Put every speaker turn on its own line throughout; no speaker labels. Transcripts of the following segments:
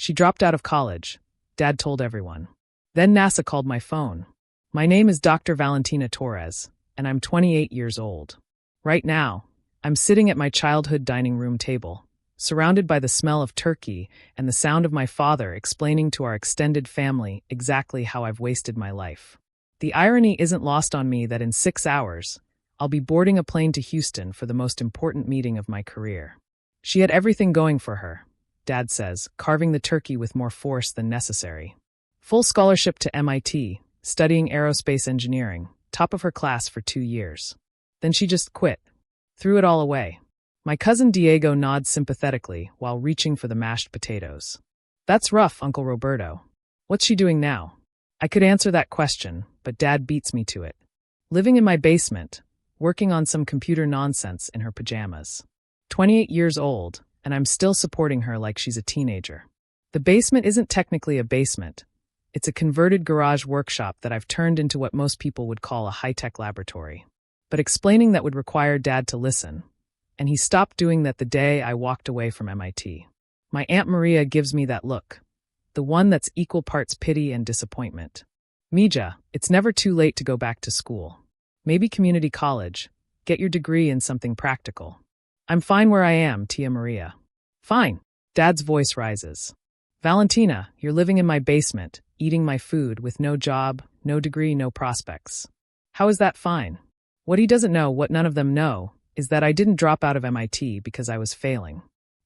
She dropped out of college, Dad told everyone. Then NASA called my phone. My name is Dr. Valentina Torres, and I'm 28 years old. Right now, I'm sitting at my childhood dining room table, surrounded by the smell of turkey and the sound of my father explaining to our extended family exactly how I've wasted my life. The irony isn't lost on me that in 6 hours, I'll be boarding a plane to Houston for the most important meeting of my career. She had everything going for her, Dad says, carving the turkey with more force than necessary. Full scholarship to MIT, studying aerospace engineering, top of her class for 2 years. Then she just quit. Threw it all away. My cousin Diego nods sympathetically while reaching for the mashed potatoes. That's rough, Uncle Roberto. What's she doing now? I could answer that question, but Dad beats me to it. Living in my basement, working on some computer nonsense in her pajamas. 28 years old, and I'm still supporting her like she's a teenager. The basement isn't technically a basement. It's a converted garage workshop that I've turned into what most people would call a high-tech laboratory. But explaining that would require Dad to listen, and he stopped doing that the day I walked away from MIT. My Aunt Maria gives me that look, the one that's equal parts pity and disappointment. Mija, it's never too late to go back to school. Maybe community college. Get your degree in something practical. I'm fine where I am, Tia Maria. Fine. Dad's voice rises. Valentina, you're living in my basement, eating my food with no job, no degree, no prospects. How is that fine? What he doesn't know, what none of them know, is that I didn't drop out of MIT because I was failing.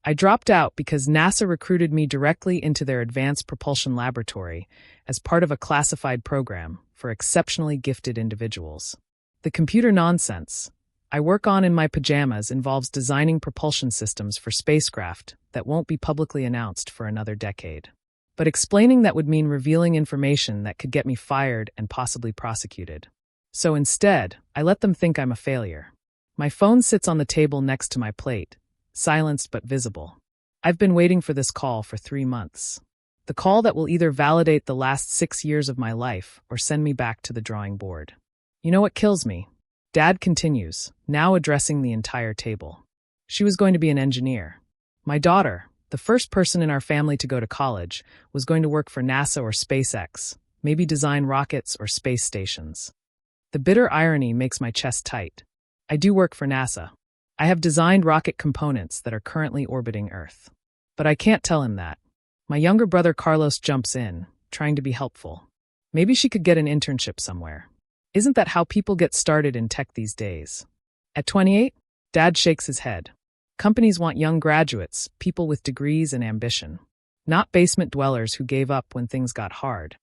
I dropped out because NASA recruited me directly into their Advanced Propulsion Laboratory as part of a classified program for exceptionally gifted individuals. The computer nonsense I work on in my pajamas involves designing propulsion systems for spacecraft that won't be publicly announced for another decade. But explaining that would mean revealing information that could get me fired and possibly prosecuted. So instead, I let them think I'm a failure. My phone sits on the table next to my plate, silenced but visible. I've been waiting for this call for 3 months. The call that will either validate the last 6 years of my life or send me back to the drawing board. You know what kills me? Dad continues, now addressing the entire table. She was going to be an engineer. My daughter, the first person in our family to go to college, was going to work for NASA or SpaceX, maybe design rockets or space stations. The bitter irony makes my chest tight. I do work for NASA. I have designed rocket components that are currently orbiting Earth. But I can't tell him that. My younger brother Carlos jumps in, trying to be helpful. Maybe she could get an internship somewhere. Isn't that how people get started in tech these days? At 28, Dad shakes his head. Companies want young graduates, people with degrees and ambition. Not basement dwellers who gave up when things got hard.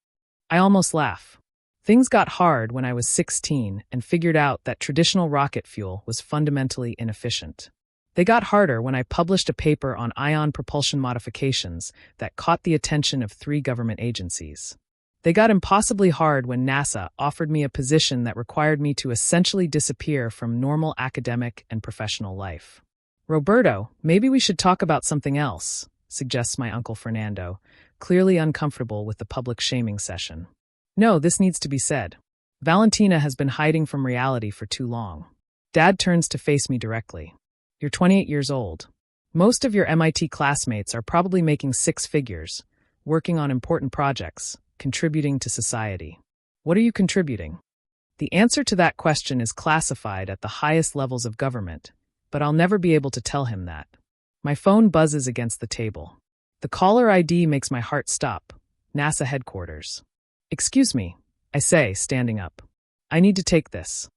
I almost laugh. Things got hard when I was 16 and figured out that traditional rocket fuel was fundamentally inefficient. They got harder when I published a paper on ion propulsion modifications that caught the attention of 3 government agencies. They got impossibly hard when NASA offered me a position that required me to essentially disappear from normal academic and professional life. Roberto, maybe we should talk about something else, suggests my Uncle Fernando, clearly uncomfortable with the public shaming session. No, this needs to be said. Valentina has been hiding from reality for too long. Dad turns to face me directly. You're 28 years old. Most of your MIT classmates are probably making 6 figures, working on important projects, contributing to society. What are you contributing? The answer to that question is classified at the highest levels of government, but I'll never be able to tell him that. My phone buzzes against the table. The caller ID makes my heart stop. NASA headquarters. Excuse me, I say, standing up. I need to take this.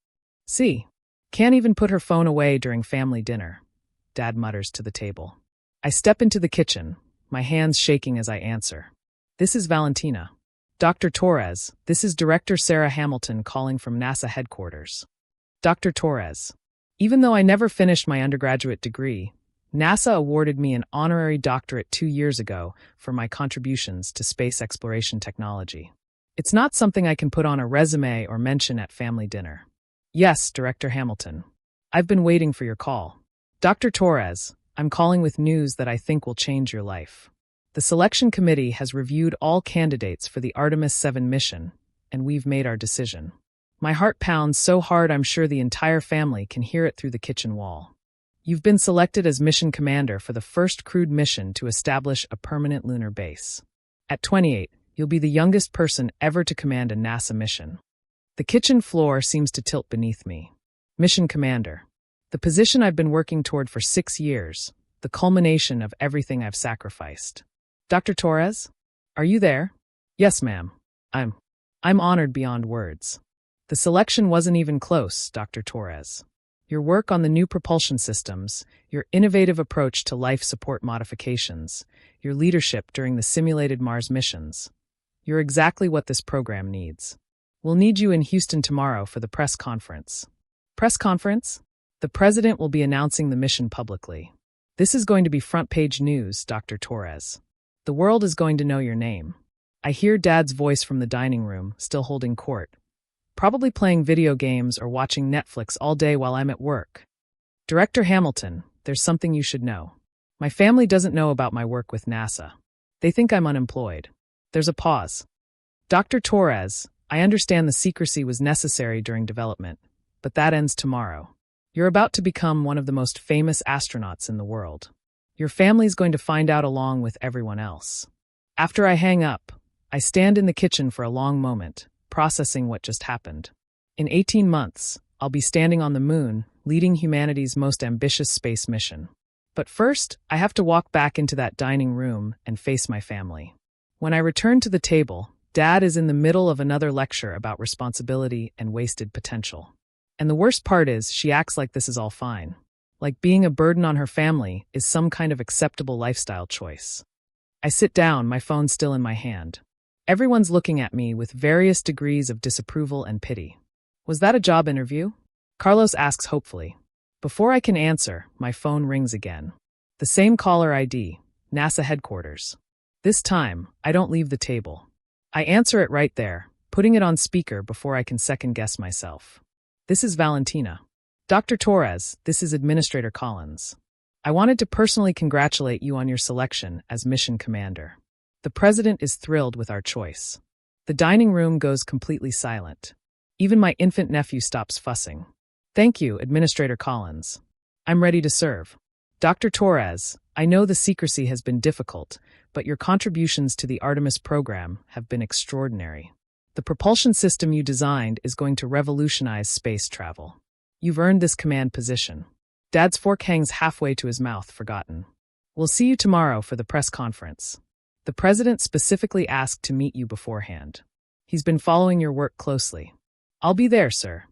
See, can't even put her phone away during family dinner, Dad mutters to the table. I step into the kitchen, my hands shaking as I answer. This is Valentina. Dr. Torres, this is Director Sarah Hamilton calling from NASA headquarters. Dr. Torres, even though I never finished my undergraduate degree, NASA awarded me an honorary doctorate 2 years ago for my contributions to space exploration technology. It's not something I can put on a resume or mention at family dinner. Yes, Director Hamilton. I've been waiting for your call. Dr. Torres, I'm calling with news that I think will change your life. The selection committee has reviewed all candidates for the Artemis 7 mission, and we've made our decision. My heart pounds so hard I'm sure the entire family can hear it through the kitchen wall. You've been selected as mission commander for the first crewed mission to establish a permanent lunar base. At 28, you'll be the youngest person ever to command a NASA mission. The kitchen floor seems to tilt beneath me. Mission commander. The position I've been working toward for 6 years, the culmination of everything I've sacrificed. Dr. Torres? Are you there? Yes, ma'am. I'm honored beyond words. The selection wasn't even close, Dr. Torres. Your work on the new propulsion systems, your innovative approach to life support modifications, your leadership during the simulated Mars missions. You're exactly what this program needs. We'll need you in Houston tomorrow for the press conference. Press conference? The president will be announcing the mission publicly. This is going to be front-page news, Dr. Torres. The world is going to know your name. I hear Dad's voice from the dining room, still holding court. Probably playing video games or watching Netflix all day while I'm at work. Director Hamilton, there's something you should know. My family doesn't know about my work with NASA. They think I'm unemployed. There's a pause. Dr. Torres, I understand the secrecy was necessary during development, but that ends tomorrow. You're about to become one of the most famous astronauts in the world. Your family's going to find out along with everyone else. After I hang up, I stand in the kitchen for a long moment, processing what just happened. In 18 months, I'll be standing on the moon, leading humanity's most ambitious space mission. But first, I have to walk back into that dining room and face my family. When I return to the table, Dad is in the middle of another lecture about responsibility and wasted potential. And the worst part is, she acts like this is all fine. Like being a burden on her family is some kind of acceptable lifestyle choice. I sit down, my phone still in my hand. Everyone's looking at me with various degrees of disapproval and pity. Was that a job interview? Carlos asks hopefully. Before I can answer, my phone rings again. The same caller ID, NASA headquarters. This time, I don't leave the table. I answer it right there, putting it on speaker before I can second-guess myself. This is Valentina. Dr. Torres, this is Administrator Collins. I wanted to personally congratulate you on your selection as mission commander. The president is thrilled with our choice. The dining room goes completely silent. Even my infant nephew stops fussing. Thank you, Administrator Collins. I'm ready to serve. Dr. Torres, I know the secrecy has been difficult, but your contributions to the Artemis program have been extraordinary. The propulsion system you designed is going to revolutionize space travel. You've earned this command position. Dad's fork hangs halfway to his mouth, forgotten. We'll see you tomorrow for the press conference. The president specifically asked to meet you beforehand. He's been following your work closely. I'll be there, sir.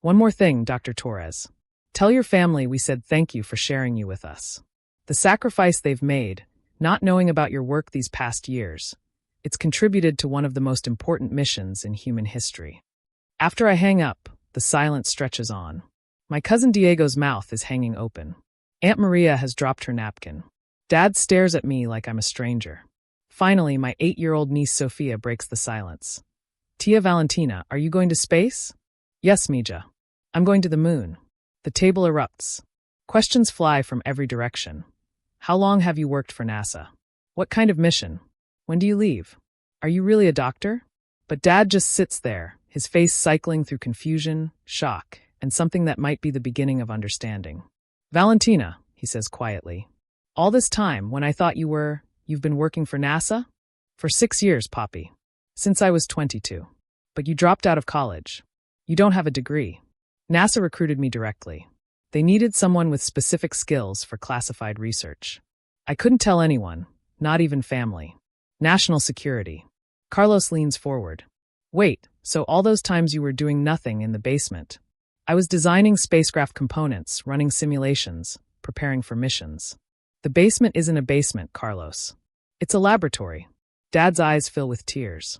One more thing, Dr. Torres. Tell your family we said thank you for sharing you with us. The sacrifice they've made, not knowing about your work these past years, it's contributed to one of the most important missions in human history. After I hang up, the silence stretches on. My cousin Diego's mouth is hanging open. Aunt Maria has dropped her napkin. Dad stares at me like I'm a stranger. Finally, my 8-year-old niece Sophia breaks the silence. Tia Valentina, are you going to space? Yes, Mija. I'm going to the moon. The table erupts. Questions fly from every direction. How long have you worked for NASA? What kind of mission? When do you leave? Are you really a doctor? But Dad just sits there, his face cycling through confusion, shock, and something that might be the beginning of understanding. Valentina, he says quietly. All this time, when I thought you've been working for NASA? For 6 years, Poppy. Since I was 22. But you dropped out of college. You don't have a degree. NASA recruited me directly. They needed someone with specific skills for classified research. I couldn't tell anyone, not even family. National security. Carlos leans forward. Wait, so all those times you were doing nothing in the basement? I was designing spacecraft components, running simulations, preparing for missions. The basement isn't a basement, Carlos. It's a laboratory. Dad's eyes fill with tears.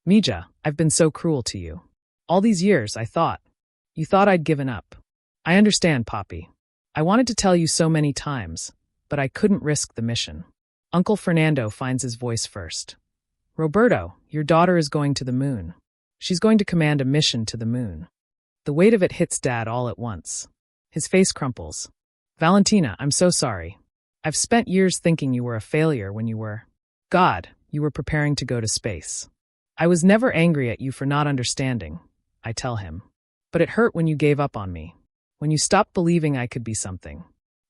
Mija, I've been so cruel to you. All these years, you thought I'd given up. I understand, Poppy. I wanted to tell you so many times, but I couldn't risk the mission. Uncle Fernando finds his voice first. Roberto, your daughter is going to the moon. She's going to command a mission to the moon. The weight of it hits Dad all at once. His face crumples. Valentina, I'm so sorry. I've spent years thinking you were a failure when you were preparing to go to space. I was never angry at you for not understanding, I tell him. But it hurt when you gave up on me. When you stopped believing I could be something.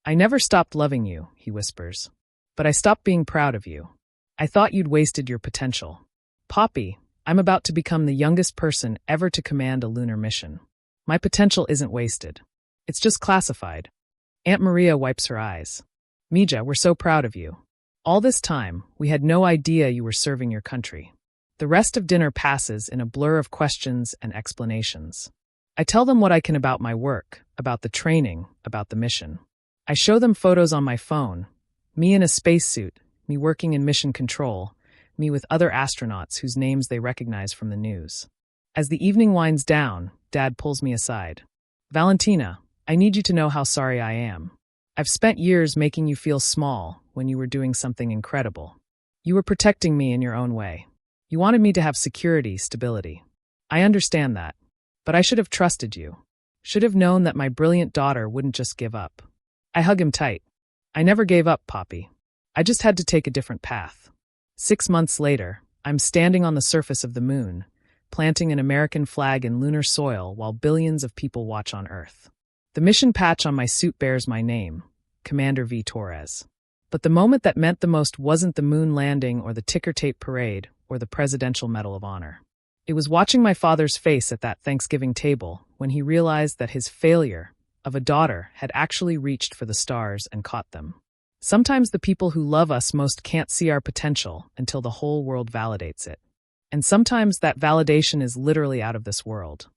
I never stopped loving you, he whispers. But I stopped being proud of you. I thought you'd wasted your potential. Poppy, I'm about to become the youngest person ever to command a lunar mission. My potential isn't wasted. It's just classified. Aunt Maria wipes her eyes. Mija, we're so proud of you. All this time, we had no idea you were serving your country. The rest of dinner passes in a blur of questions and explanations. I tell them what I can about my work, about the training, about the mission. I show them photos on my phone, me in a spacesuit, me working in mission control, me with other astronauts whose names they recognize from the news. As the evening winds down, Dad pulls me aside. Valentina, I need you to know how sorry I am. I've spent years making you feel small when you were doing something incredible. You were protecting me in your own way. You wanted me to have security, stability. I understand that. But I should have trusted you. Should have known that my brilliant daughter wouldn't just give up. I hug him tight. I never gave up, Poppy. I just had to take a different path. 6 months later, I'm standing on the surface of the moon, planting an American flag in lunar soil while billions of people watch on Earth. The mission patch on my suit bears my name, Commander V. Torres. But the moment that meant the most wasn't the moon landing or the ticker tape parade or the Presidential Medal of Honor. It was watching my father's face at that Thanksgiving table when he realized that his failure of a daughter had actually reached for the stars and caught them. Sometimes the people who love us most can't see our potential until the whole world validates it. And sometimes that validation is literally out of this world.